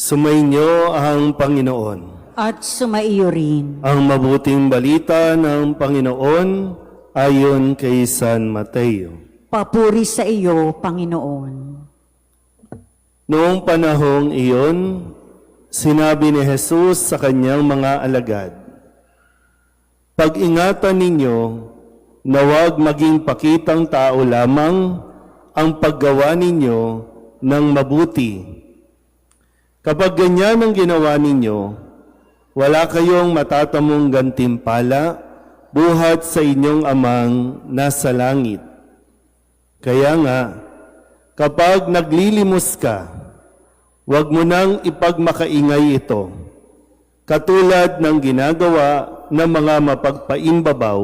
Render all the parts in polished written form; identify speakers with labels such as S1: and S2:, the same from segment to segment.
S1: Sumainyo ang Panginoon.
S2: At sumaiyo rin.
S1: Ang mabuting balita ng Panginoon ayon kay San Mateo.
S2: Papuri sa iyo, Panginoon.
S1: Noong panahong iyon, sinabi ni Jesus sa kanyang mga alagad, "Pag-ingatan ninyo na huwag maging pakitang tao lamang ang paggawa ninyo ng mabuti. Kapag ganyan ang ginawa ninyo, wala kayong matatamong gantimpala buhat sa inyong amang nasa langit. Kaya nga, kapag naglilimos ka, huwag mo nang ipagmakaingay ito, katulad ng ginagawa ng mga mapagpaimbabaw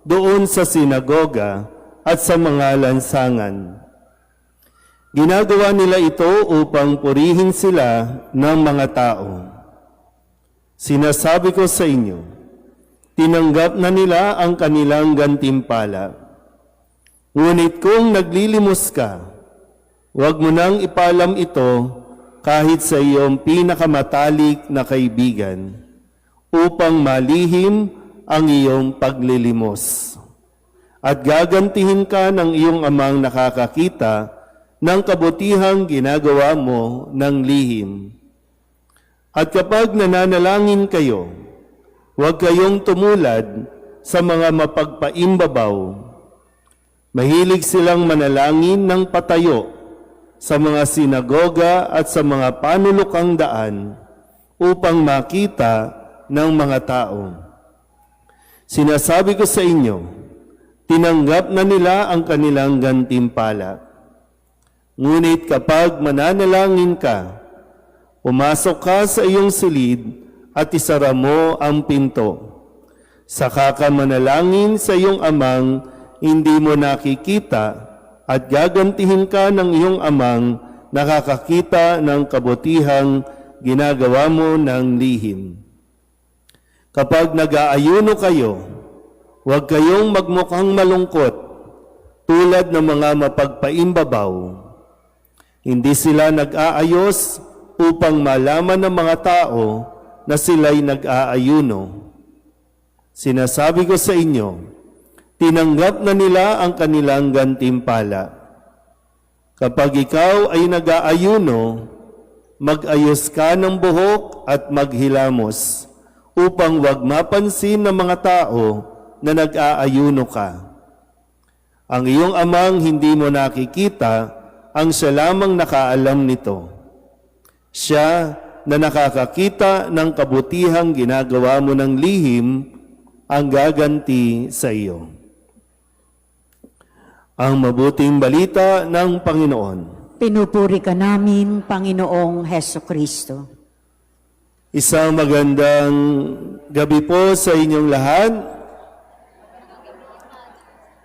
S1: doon sa sinagoga at sa mga lansangan. Ginagawa nila ito upang purihin sila ng mga tao. Sinasabi ko sa inyo, tinanggap na nila ang kanilang gantimpala. Ngunit kung naglilimos ka, huwag mo nang ipaalam ito kahit sa iyong pinakamatalik na kaibigan, upang malihim ang iyong paglilimos. At gagantihin ka ng iyong amang nakakakita ng kabutihang ginagawa mo ng lihim. At kapag nananalangin kayo, huwag kayong tumulad sa mga mapagpaimbabaw. Mahilig silang manalangin ng patayo sa mga sinagoga at sa mga panulukang daan upang makita ng mga tao. Sinasabi ko sa inyo, tinanggap na nila ang kanilang gantimpala. Ngunit kapag mananalangin ka, pumasok ka sa iyong silid at isara mo ang pinto. Saka ka manalangin sa iyong amang hindi mo nakikita at gagantihin ka ng iyong amang nakakakita ng kabutihang ginagawa mo ng lihim. Kapag nag-aayuno kayo, huwag kayong magmukhang malungkot tulad ng mga mapagpaimbabaw. Hindi sila nag-aayos upang malaman ng mga tao na sila'y nag-aayuno. Sinasabi ko sa inyo, tinanggap na nila ang kanilang gantimpala. Kapag ikaw ay nag-aayuno, mag-ayos ka ng buhok at maghilamos upang wag mapansin ng mga tao na nag-aayuno ka. Ang iyong amang hindi mo nakikita, ang siya lamang nakaalam nito. Siya na nakakakita ng kabutihang ginagawa mo ng lihim, ang gaganti sa iyo." Ang mabuting balita ng Panginoon.
S2: Pinupuri ka namin, Panginoong Heso Kristo.
S1: Isang magandang gabi po sa inyong lahat.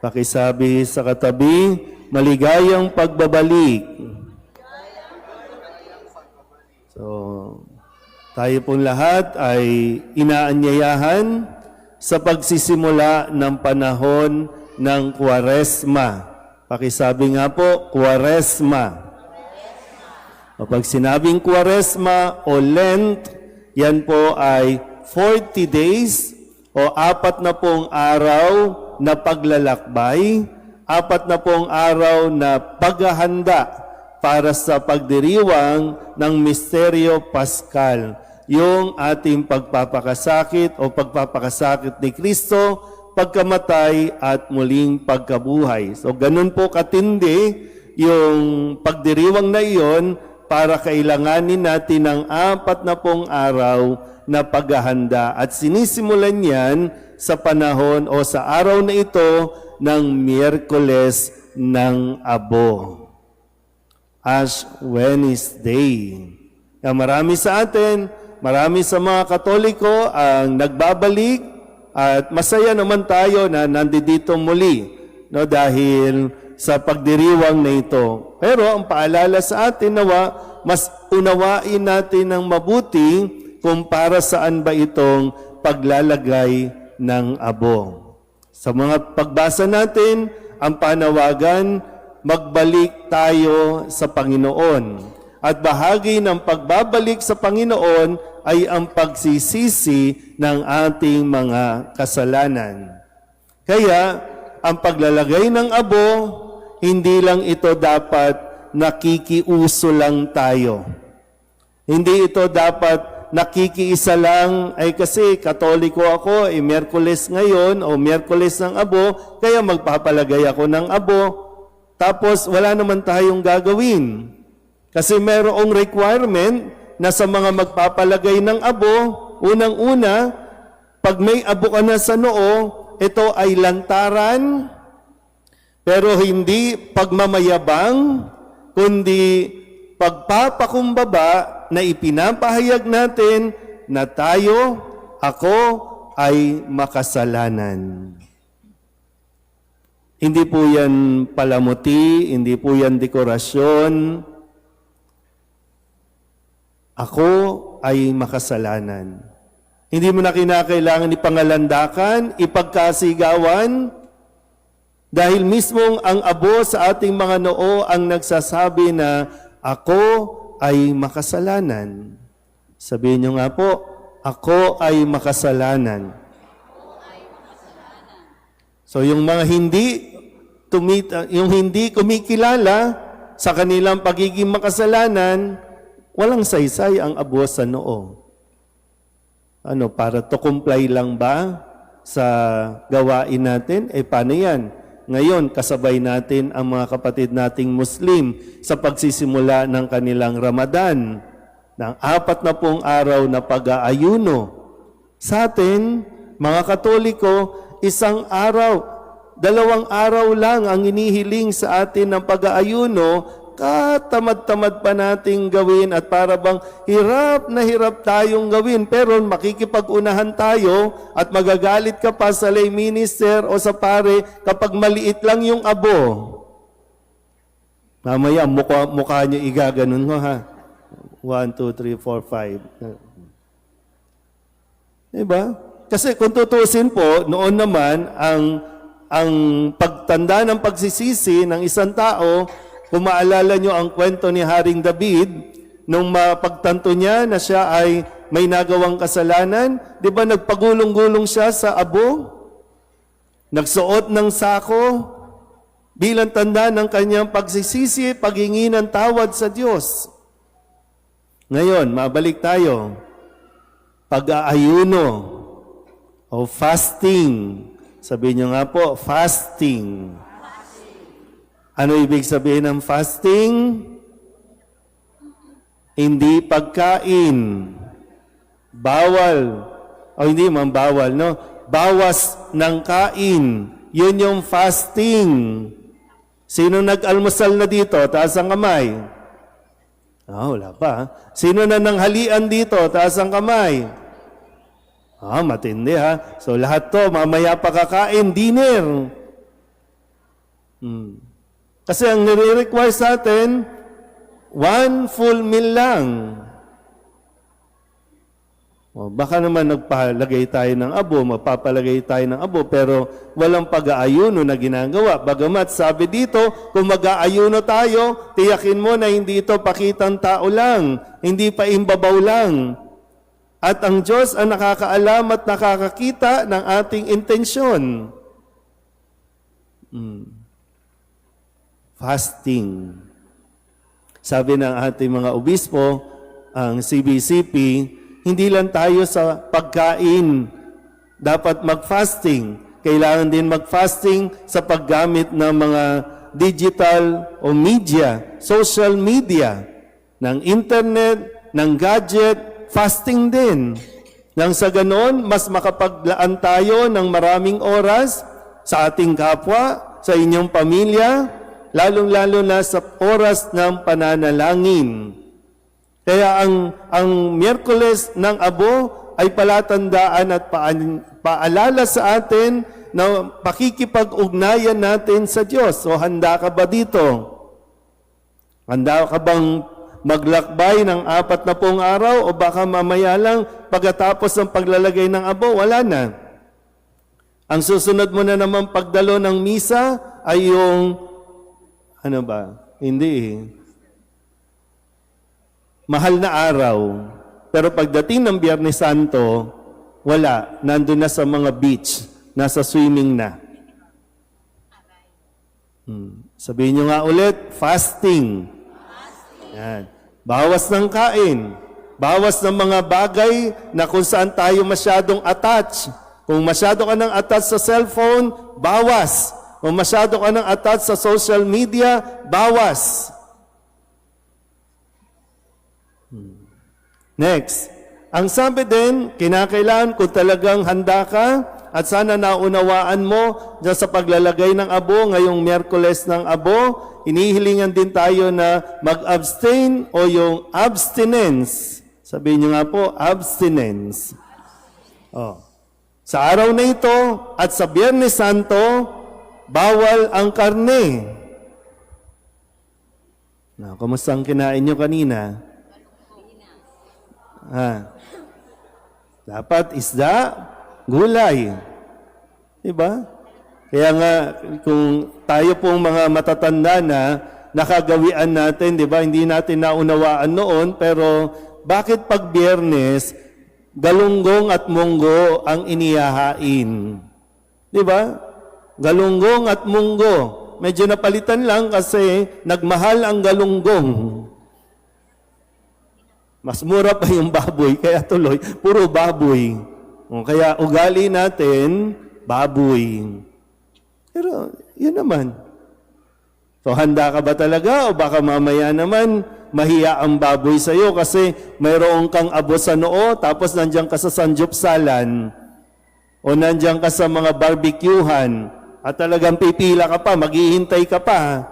S1: Pakisabi sa katabi, maligayang pagbabalik. So, tayo pong lahat ay inaanyayahan sa pagsisimula ng panahon ng Kwaresma. Pakisabi nga po, Kwaresma. Kapag sinabing Kwaresma o Lent, yan po ay 40 days o 40 araw na paglalakbay, 40 araw na paghahanda para sa pagdiriwang ng Misteryo Paskal, yung ating pagpapakasakit o pagpapakasakit ni Kristo, pagkamatay at muling pagkabuhay. So ganun po katindi yung pagdiriwang na iyon para kailanganin natin ng 40 araw na paghahanda. At sinisimulan yan sa panahon o sa araw na ito ng Miyerkules ng Abo, Ash Wednesday. Marami sa atin, marami sa mga Katoliko ang nagbabalik at masaya naman tayo na nandito muli, no, dahil sa pagdiriwang na ito. Pero ang paalala sa atin nawa, mas unawain natin ng mabuti kung para saan ba itong paglalagay ng abo. Sa mga pagbasa natin, ang panawagan, magbalik tayo sa Panginoon. at bahagi ng pagbabalik sa Panginoon ay ang pagsisisi ng ating mga kasalanan. Kaya, ang paglalagay ng abo, hindi lang ito dapat nakikiuso lang tayo. Hindi ito dapat nakikiisa lang, ay kasi Katoliko ako, Miyerkules ngayon o Miyerkules ng abo, kaya magpapalagay ako ng abo, tapos wala naman tayong gagawin. Kasi mayroong requirement na sa mga magpapalagay ng abo, unang-una, pag may abo ka na sa noo, ito ay lantaran, pero hindi pagmamayabang, kundi pagpapakumbaba na ipinapahayag natin na tayo, ako, ay makasalanan. Hindi po yan palamuti, hindi po yan dekorasyon. Ako ay makasalanan. Hindi mo na kinakailangan ipangalandakan, ipagkasigawan, dahil mismong ang abo sa ating mga noo ang nagsasabi na ako ay makasalanan. Sabihin nyo nga po, ako ay makasalanan. So yung mga hindi kumikilala sa kanilang pagiging makasalanan, walang saysay ang abo sa noo. Para to comply lang ba sa gawain natin? Paano yan? Ngayon, kasabay natin ang mga kapatid nating Muslim sa pagsisimula ng kanilang Ramadan, ng 40 araw na pag-aayuno. Sa atin, mga Katoliko, 1 araw, 2 araw lang ang inihiling sa atin ng pag-aayuno, katamad-tamad pa nating gawin at para bang hirap na hirap tayong gawin, pero makikipag-unahan tayo at magagalit ka pa sa lay minister o sa pare kapag maliit lang yung abo. Mamaya mukha nyo igaganon mo ha. 1, 2, 3, 4, 5. Diba? Kasi kung tutusin po, noon naman ang pagtanda ng pagsisisi ng isang tao, kung maalala nyo ang kwento ni Haring David, nung mapagtanto niya na siya ay may nagawang kasalanan, di ba nagpagulong-gulong siya sa abo? Nagsuot ng sako bilang tanda ng kanyang pagsisisi, paghingi ng tawad sa Diyos. Ngayon, mabalik tayo. Pag-aayuno o fasting. Sabihin nyo nga po, fasting. Ano ibig sabihin ng fasting? Hindi pagkain. Bawal. O hindi man bawal, no? Bawas ng kain. Yun yung fasting. Sino nag-almusal na dito? Taas ang kamay. Wala pa. Sino na nanghalian dito? Taas ang kamay. Matindi ha. So lahat to, mamaya pa kakain, dinner. Kasi ang nire-require sa atin, 1 full meal lang. Baka naman nagpalagay tayo ng abo, magpapalagay tayo ng abo, pero walang pag-aayuno na ginagawa. Bagamat sabi dito, kung mag-aayuno tayo, tiyakin mo na hindi ito pakitang tao lang, hindi pa imbabaw lang. At ang Diyos ang nakakaalam at nakakakita ng ating intensyon. Fasting. Sabi ng ating mga obispo, ang CBCP, hindi lang tayo sa pagkain dapat mag-fasting. Kailangan din mag-fasting sa paggamit ng mga digital o media, social media, ng internet, ng gadget, fasting din. Nang sa ganon, mas makapaglaan tayo ng maraming oras sa ating kapwa, sa inyong pamilya, lalong-lalo na sa oras ng pananalangin. Kaya ang Miyerkules ng Abo ay palatandaan at paalala sa atin na pakikipag-ugnayan natin sa Diyos. So handa ka ba dito? Handa ka bang maglakbay ng 40 araw o baka mamaya lang pagkatapos ng paglalagay ng abo, wala na. Ang susunod mo na naman pagdalo ng misa ay yung, Hindi mahal na araw. Pero pagdating ng Biyernes Santo, wala. Nandun na sa mga beach. Nasa swimming na. Sabihin nyo nga ulit, fasting. Yan. Bawas ng kain. Bawas ng mga bagay na kung saan tayo masyadong attached. Kung masyado ka nang attached sa cellphone, bawas. Kung masyado ka nang attached sa social media, bawas. Next. Ang sabi din, kinakailangan kung talagang handa ka, at sana naunawaan mo dyan sa paglalagay ng abo, ngayong Miyerkules ng abo, inihilingan din tayo na mag-abstain o yung abstinence. Sabihin nyo nga po, abstinence. Oh. Sa araw na ito at sa Biyernes Santo, bawal ang karne. Kumusta ang kinain nyo kanina? Dapat isda, gulay. Diba? Kaya nga, kung tayo pong mga matatanda na nakagawian natin, diba? Hindi natin naunawaan noon, pero bakit pag Biyernes, galunggong at munggo ang inihahain? Diba? Galunggong at munggo. Medyo napalitan lang kasi nagmahal ang galunggong. Mas mura pa yung baboy, kaya tuloy, puro baboy. Kaya ugali natin, baboy. Pero, yun naman. So, handa ka ba talaga? O baka mamaya naman, mahiya ang baboy sa'yo kasi mayroon kang abo sa noo, tapos nandiyan ka sa sanjupsalan, o nandiyan ka sa mga barbecuehan, at talagang pipila ka pa, maghihintay ka pa.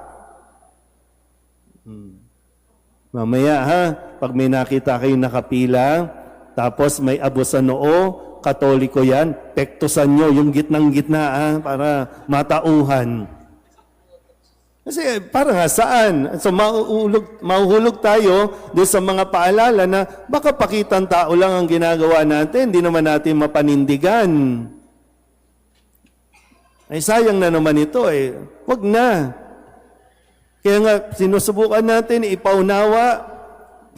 S1: Mamaya ha, pag may nakita kayo nakapila, tapos may abo sa noo, Katoliko yan, pektusan nyo yung gitnang-gitna para matauhan. Kasi para nga saan? So mahuhulog tayo doon sa mga paalala na baka pakitang tao lang ang ginagawa natin, hindi naman natin mapanindigan. Ay sayang na naman ito eh. Wag na. Kaya nga sinusubukan natin ipaunawa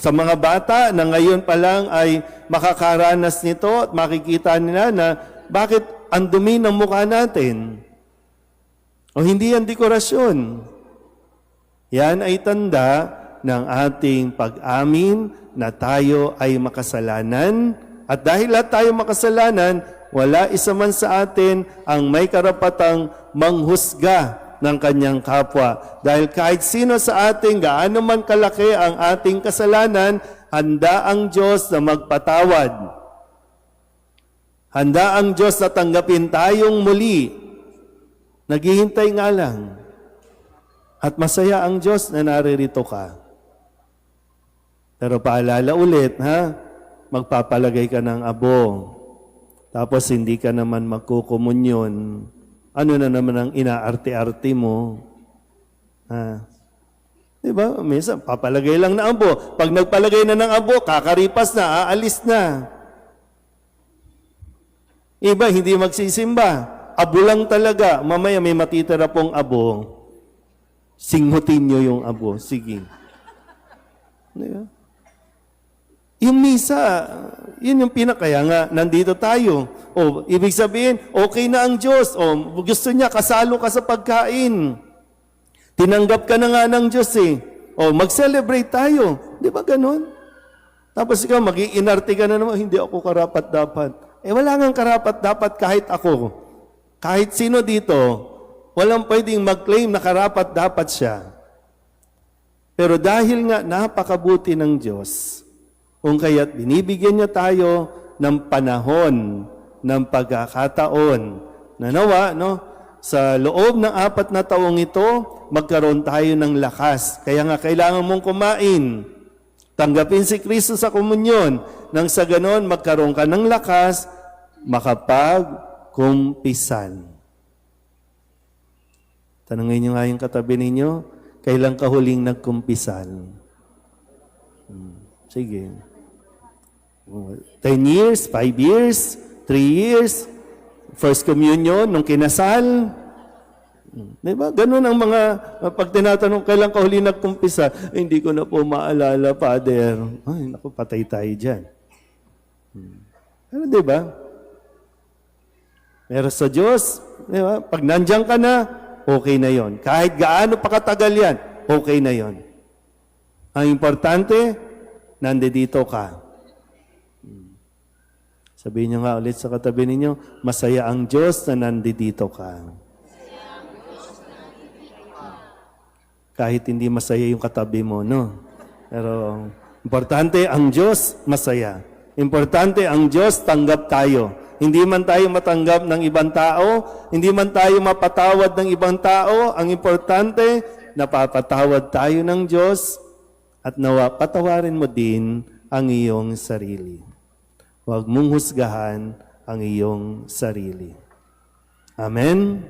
S1: sa mga bata na ngayon pa lang ay makakaranas nito at makikita nila na bakit ang dumi ng mukha natin. O hindi yan dekorasyon. Yan ay tanda ng ating pag-amin na tayo ay makasalanan. At dahil lahat tayo makasalanan, wala isa man sa atin ang may karapatang manghusga ng kanyang kapwa. Dahil kahit sino sa atin, gaano man kalaki ang ating kasalanan, handa ang Diyos na magpatawad. Handa ang Diyos na tanggapin tayong muli. Naghihintay nga lang. At masaya ang Diyos na naririto ka. Pero paalala ulit, ha? Magpapalagay ka ng abo. Tapos hindi ka naman magkukumunyon. Ano na naman ang inaarte-arte mo? Diba? Minsan, papalagay lang na abo. Pag nagpalagay na ng abo, kakaripas na, aalis na. Iba, hindi magsisimba. Abo lang talaga. Mamaya may matitira pong abo. Singhutin nyo yung abo. Sige. Diba? Yung misa, yun yung pinakaya nga, nandito tayo. O, ibig sabihin, okay na ang Diyos. O, gusto niya, kasalo ka sa pagkain. Tinanggap ka na nga ng Diyos eh. O, mag-celebrate tayo. Di ba ganun? Tapos ikaw, mag-iinarte ka na naman, hindi ako karapat-dapat. Wala nga karapat-dapat kahit ako. Kahit sino dito, walang pwedeng mag-claim na karapat-dapat siya. Pero dahil nga napakabuti ng Diyos, kung kaya't binibigyan niya tayo ng panahon, ng pagkakataon, na nawa, no, sa loob ng 4 na taong ito, magkaroon tayo ng lakas. Kaya nga, kailangan mong kumain. Tanggapin si Kristo sa komunyon. Nang sa ganon, magkaroon ka ng lakas, makapagkumpisan. Tanungin niyo nga yung katabi ninyo, kailan ka huling nagkumpisan? Sige. 10 years, 5 years, 3 years, First Communion, nung kinasal. Di ba? Ganun ang mga, pag tinatanong, kailan ka huli nagkumpisa? Hindi ko na po maalala, Father. Ay, naku, patay tayo dyan. Pero di ba? Pero sa Diyos, di ba? Pag nandiyan ka na, okay na yon. Kahit gaano pa katagal yan, okay na yon. Ang importante, nandito ka. Sabihin niyo nga ulit sa katabi ninyo, masaya ang Diyos na nandito ka. Kahit hindi masaya yung katabi mo, no? Pero, importante ang Diyos, masaya. Importante ang Diyos, tanggap tayo. Hindi man tayo matanggap ng ibang tao, hindi man tayo mapatawad ng ibang tao, ang importante, napapatawad tayo ng Diyos at nawa patawarin mo din ang iyong sarili. Huwag mong husgahan ang iyong sarili. Amen?